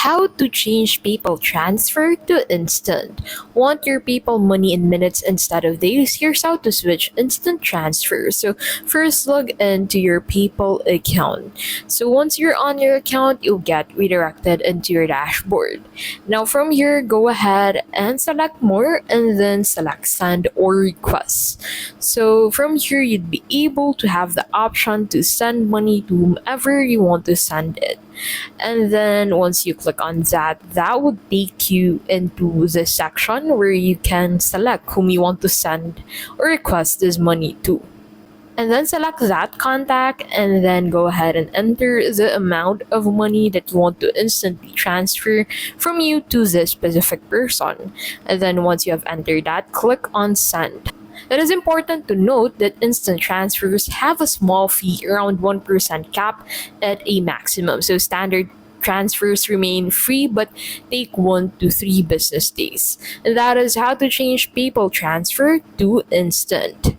How to change PayPal transfer to instant. Want your PayPal money in minutes instead of days? Here's how to switch instant transfer. So first log into your PayPal account. So once you're on your account, you'll get redirected into your dashboard. Now from here, go ahead and select more and then select send or request. So from here, you'd be able to have the option to send money to whomever you want to send it. And then once you click on that, that would take you into the section where you can select whom you want to send or request this money to. And then select that contact and then go ahead and enter the amount of money that you want to instantly transfer from you to this specific person. And then once you have entered that, click on send. It is important to note that instant transfers have a small fee, around 1% cap at a maximum. So standard transfers remain free but take 1 to 3 business days. And that is how to change PayPal transfer to instant.